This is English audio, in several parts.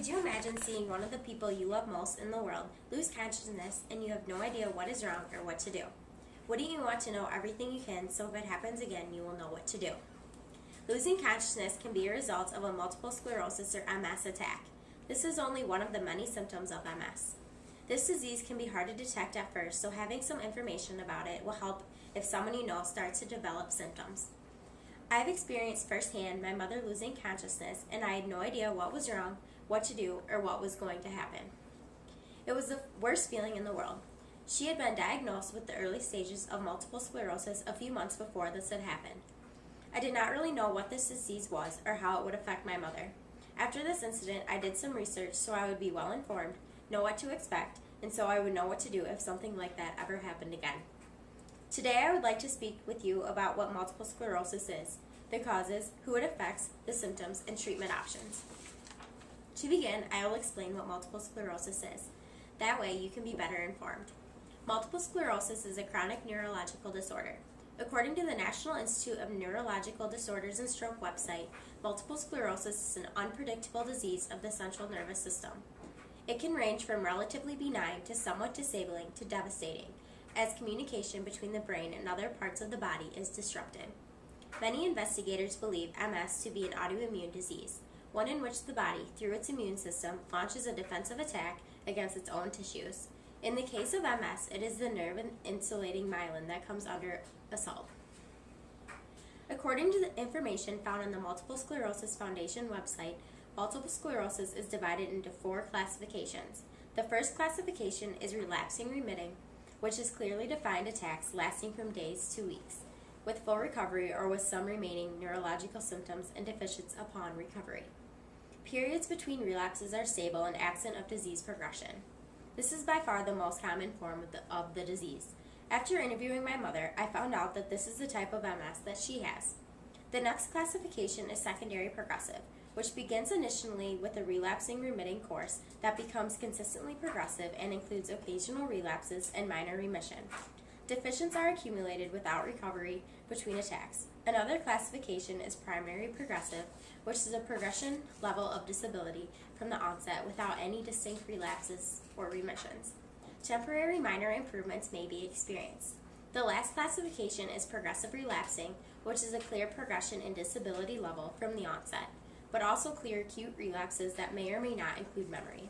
Could you imagine seeing one of the people you love most in the world lose consciousness and you have no idea what is wrong or what to do? Wouldn't you want to know everything you can so if it happens again, you will know what to do? Losing consciousness can be a result of a multiple sclerosis or MS attack. This is only one of the many symptoms of MS. This disease can be hard to detect at first, so having some information about it will help if someone you know starts to develop symptoms. I've experienced firsthand my mother losing consciousness, and I had no idea what was wrong, what to do, or what was going to happen. It was the worst feeling in the world. She had been diagnosed with the early stages of multiple sclerosis a few months before this had happened. I did not really know what this disease was or how it would affect my mother. After this incident, I did some research so I would be well informed, know what to expect, and so I would know what to do if something like that ever happened again. Today I would like to speak with you about what multiple sclerosis is, the causes, who it affects, the symptoms, and treatment options. To begin, I will explain what multiple sclerosis is. That way you can be better informed. Multiple sclerosis is a chronic neurological disorder. According to the National Institute of Neurological Disorders and Stroke website, multiple sclerosis is an unpredictable disease of the central nervous system. It can range from relatively benign to somewhat disabling to devastating, as communication between the brain and other parts of the body is disrupted. Many investigators believe MS to be an autoimmune disease, one in which the body, through its immune system, launches a defensive attack against its own tissues. In the case of MS, it is the nerve insulating myelin that comes under assault. According to the information found on the Multiple Sclerosis Foundation website, multiple sclerosis is divided into 4 classifications. The first classification is relapsing remitting, which is clearly defined attacks lasting from days to weeks, with full recovery or with some remaining neurological symptoms and deficits upon recovery. Periods between relapses are stable and absent of disease progression. This is by far the most common form of the disease. After interviewing my mother, I found out that this is the type of MS that she has. The next classification is secondary progressive, which begins initially with a relapsing remitting course that becomes consistently progressive and includes occasional relapses and minor remission. Deficits are accumulated without recovery between attacks. Another classification is primary progressive, which is a progression level of disability from the onset without any distinct relapses or remissions. Temporary minor improvements may be experienced. The last classification is progressive relapsing, which is a clear progression in disability level from the onset, but also clear acute relapses that may or may not include memory.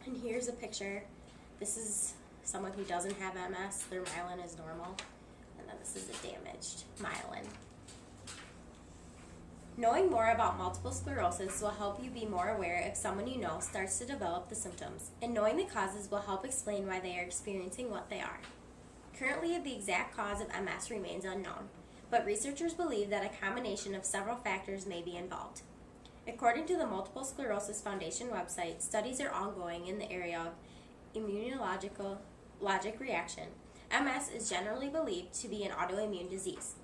And here's a picture. This is someone who doesn't have MS, their myelin is normal, and then this is a damaged myelin. Knowing more about multiple sclerosis will help you be more aware if someone you know starts to develop the symptoms, and knowing the causes will help explain why they are experiencing what they are. Currently, the exact cause of MS remains unknown, but researchers believe that a combination of several factors may be involved. According to the Multiple Sclerosis Foundation website, studies are ongoing in the area of immunologic reaction. MS is generally believed to be an autoimmune disease.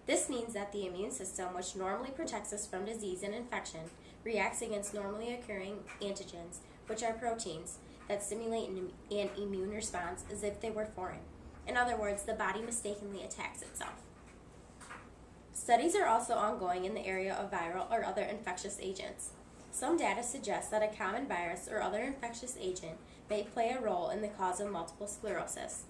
This means that the immune system, which normally protects us from disease and infection, reacts against normally occurring antigens, which are proteins that stimulate an immune response as if they were foreign. In other words, the body mistakenly attacks itself. Studies are also ongoing in the area of viral or other infectious agents. Some data suggests that a common virus or other infectious agent may play a role in the cause of multiple sclerosis.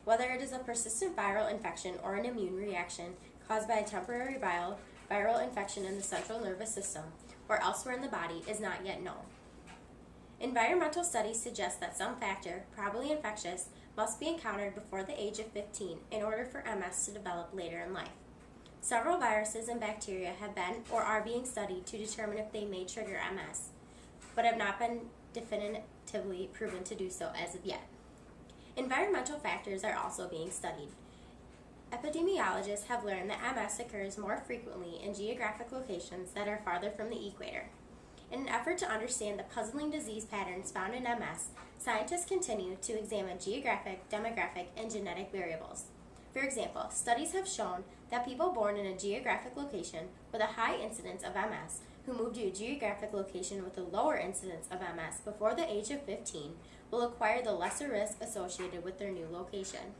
Whether it is a persistent viral infection or an immune reaction caused by a temporary viral infection in the central nervous system or elsewhere in the body is not yet known. Environmental studies suggest that some factor, probably infectious, must be encountered before the age of 15 in order for MS to develop later in life. Several viruses and bacteria have been or are being studied to determine if they may trigger MS, but have not been definitively proven to do so as of yet. Environmental factors are also being studied. Epidemiologists have learned that MS occurs more frequently in geographic locations that are farther from the equator. In an effort to understand the puzzling disease patterns found in MS, scientists continue to examine geographic, demographic, and genetic variables. For example, studies have shown that people born in a geographic location with a high incidence of MS who move to a geographic location with a lower incidence of MS before the age of 15 will acquire the lesser risk associated with their new location.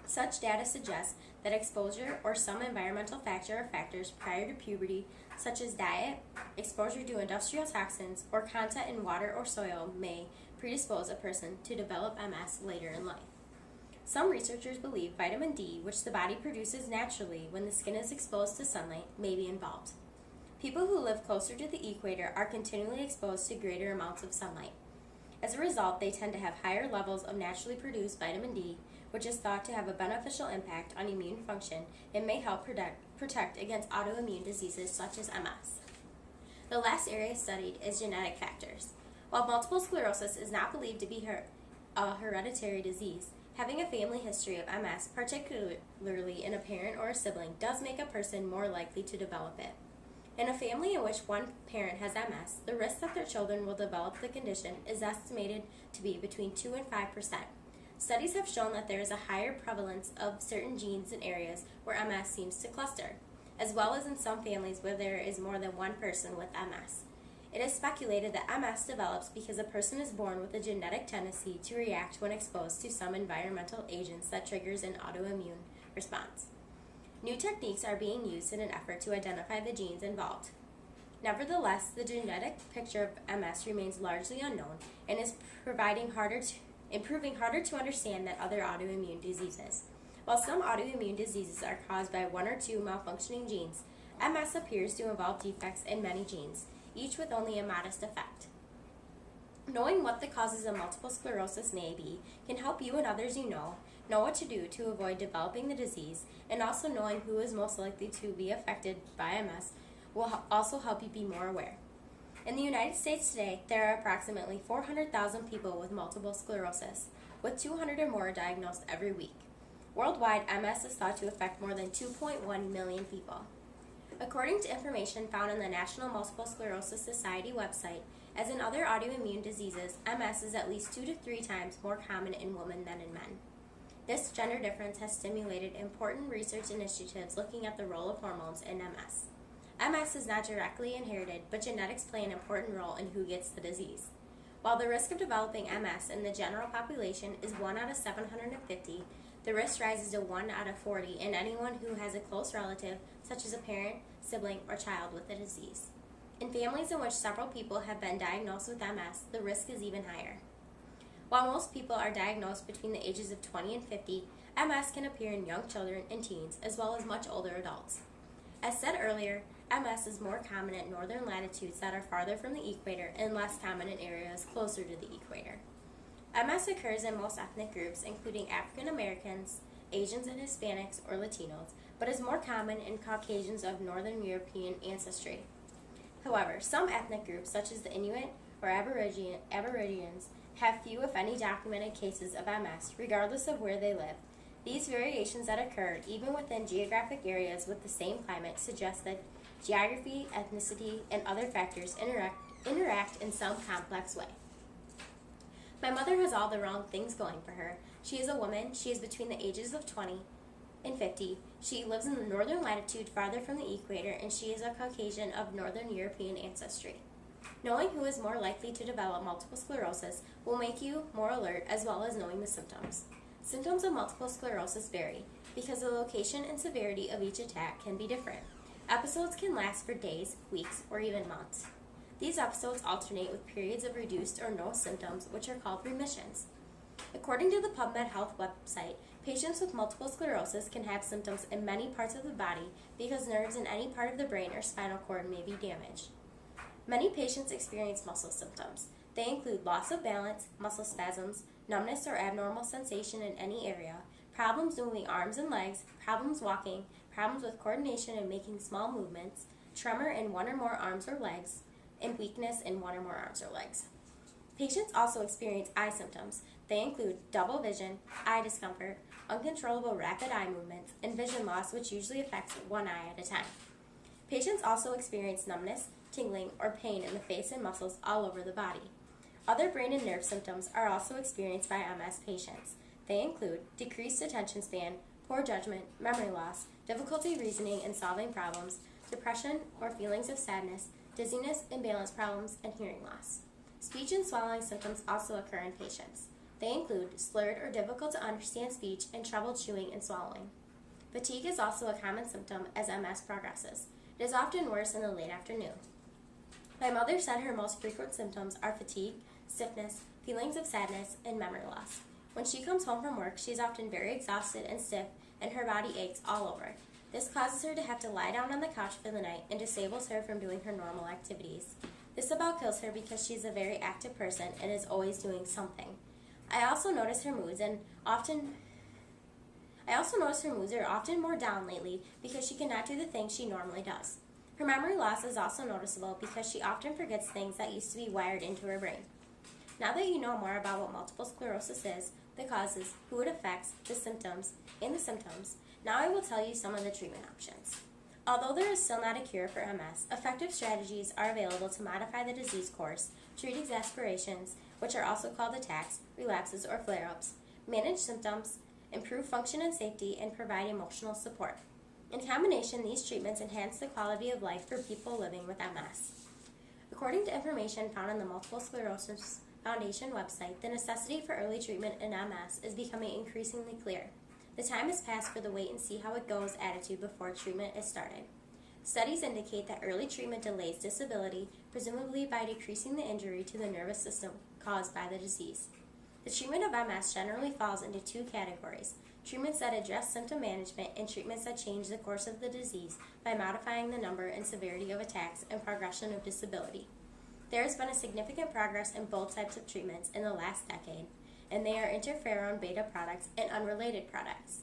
Such data suggests that exposure or some environmental factor or factors prior to puberty, such as diet, exposure to industrial toxins, or content in water or soil, may predispose a person to develop MS later in life. Some researchers believe vitamin D, which the body produces naturally when the skin is exposed to sunlight, may be involved. People who live closer to the equator are continually exposed to greater amounts of sunlight. As a result, they tend to have higher levels of naturally produced vitamin D, which is thought to have a beneficial impact on immune function and may help protect against autoimmune diseases such as MS. The last area studied is genetic factors. While multiple sclerosis is not believed to be a hereditary disease, having a family history of MS, particularly in a parent or a sibling, does make a person more likely to develop it. In a family in which one parent has MS, the risk that their children will develop the condition is estimated to be between 2 and 5%. Studies have shown that there is a higher prevalence of certain genes in areas where MS seems to cluster, as well as in some families where there is more than one person with MS. It is speculated that MS develops because a person is born with a genetic tendency to react when exposed to some environmental agents that triggers an autoimmune response. New techniques are being used in an effort to identify the genes involved. Nevertheless, the genetic picture of MS remains largely unknown and is proving harder to understand than other autoimmune diseases. While some autoimmune diseases are caused by one or two malfunctioning genes, MS appears to involve defects in many genes, each with only a modest effect. Knowing what the causes of multiple sclerosis may be can help you and others you know what to do to avoid developing the disease, and also knowing who is most likely to be affected by MS will also help you be more aware. In the United States today, there are approximately 400,000 people with multiple sclerosis, with 200 or more diagnosed every week. Worldwide, MS is thought to affect more than 2.1 million people. According to information found on the National Multiple Sclerosis Society website, as in other autoimmune diseases, MS is at least 2 to 3 times more common in women than in men. This gender difference has stimulated important research initiatives looking at the role of hormones in MS. MS is not directly inherited, but genetics play an important role in who gets the disease. While the risk of developing MS in the general population is 1 out of 750, the risk rises to 1 out of 40 in anyone who has a close relative, such as a parent, sibling, or child with the disease. In families in which several people have been diagnosed with MS, the risk is even higher. While most people are diagnosed between the ages of 20 and 50, MS can appear in young children and teens, as well as much older adults. As said earlier, MS is more common at northern latitudes that are farther from the equator and less common in areas closer to the equator. MS occurs in most ethnic groups, including African Americans, Asians and Hispanics, or Latinos, but is more common in Caucasians of Northern European ancestry. However, some ethnic groups, such as the Inuit or Aborigines, have few, if any, documented cases of MS, regardless of where they live. These variations that occur, even within geographic areas with the same climate, suggest that geography, ethnicity, and other factors interact in some complex way. My mother has all the wrong things going for her. She is a woman. She is between the ages of 20 and 50. She lives in the northern latitude farther from the equator, and she is a Caucasian of Northern European ancestry. Knowing who is more likely to develop multiple sclerosis will make you more alert, as well as knowing the symptoms. Symptoms of multiple sclerosis vary because the location and severity of each attack can be different. Episodes can last for days, weeks, or even months. These episodes alternate with periods of reduced or no symptoms, which are called remissions. According to the PubMed Health website, patients with multiple sclerosis can have symptoms in many parts of the body because nerves in any part of the brain or spinal cord may be damaged. Many patients experience muscle symptoms. They include loss of balance, muscle spasms, numbness or abnormal sensation in any area, problems moving arms and legs, problems walking, problems with coordination and making small movements, tremor in one or more arms or legs, and weakness in one or more arms or legs. Patients also experience eye symptoms. They include double vision, eye discomfort, uncontrollable rapid eye movements, and vision loss, which usually affects one eye at a time. Patients also experience numbness, tingling, or pain in the face and muscles all over the body. Other brain and nerve symptoms are also experienced by MS patients. They include decreased attention span, poor judgment, memory loss, difficulty reasoning and solving problems, depression or feelings of sadness, dizziness and balance problems, and hearing loss. Speech and swallowing symptoms also occur in patients. They include slurred or difficult to understand speech and trouble chewing and swallowing. Fatigue is also a common symptom as MS progresses. It is often worse in the late afternoon. My mother said her most frequent symptoms are fatigue, stiffness, feelings of sadness, and memory loss. When she comes home from work, she is often very exhausted and stiff, and her body aches all over. This causes her to have to lie down on the couch for the night and disables her from doing her normal activities. This about kills her because she's a very active person and is always doing something. I also notice her moods are often more down lately because she cannot do the things she normally does. Her memory loss is also noticeable because she often forgets things that used to be wired into her brain. Now that you know more about what multiple sclerosis is, the causes, who it affects, the symptoms, now I will tell you some of the treatment options. Although there is still not a cure for MS, effective strategies are available to modify the disease course, treat exacerbations, which are also called attacks, relapses, or flare-ups, manage symptoms, improve function and safety, and provide emotional support. In combination, these treatments enhance the quality of life for people living with MS. According to information found on the Multiple Sclerosis Foundation website, the necessity for early treatment in MS is becoming increasingly clear. The time has passed for the wait and see how it goes attitude before treatment is started. Studies indicate that early treatment delays disability, presumably by decreasing the injury to the nervous system caused by the disease. The treatment of MS generally falls into two categories: treatments that address symptom management and treatments that change the course of the disease by modifying the number and severity of attacks and progression of disability. There has been a significant progress in both types of treatments in the last decade, and they are interferon beta products and unrelated products.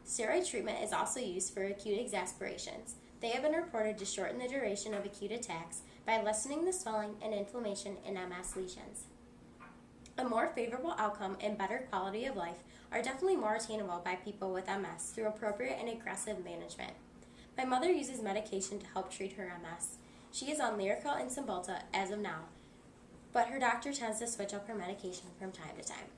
Steroid treatment is also used for acute exacerbations. They have been reported to shorten the duration of acute attacks by lessening the swelling and inflammation in MS lesions. A more favorable outcome and better quality of life are definitely more attainable by people with MS through appropriate and aggressive management. My mother uses medication to help treat her MS. She is on Lyrica and Cymbalta as of now, but her doctor tends to switch up her medication from time to time.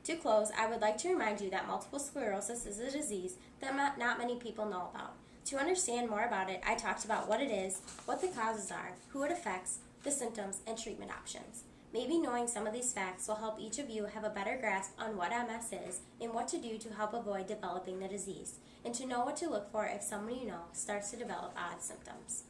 To close, I would like to remind you that multiple sclerosis is a disease that not many people know about. To understand more about it, I talked about what it is, what the causes are, who it affects, the symptoms, and treatment options. Maybe knowing some of these facts will help each of you have a better grasp on what MS is and what to do to help avoid developing the disease, and to know what to look for if someone you know starts to develop odd symptoms.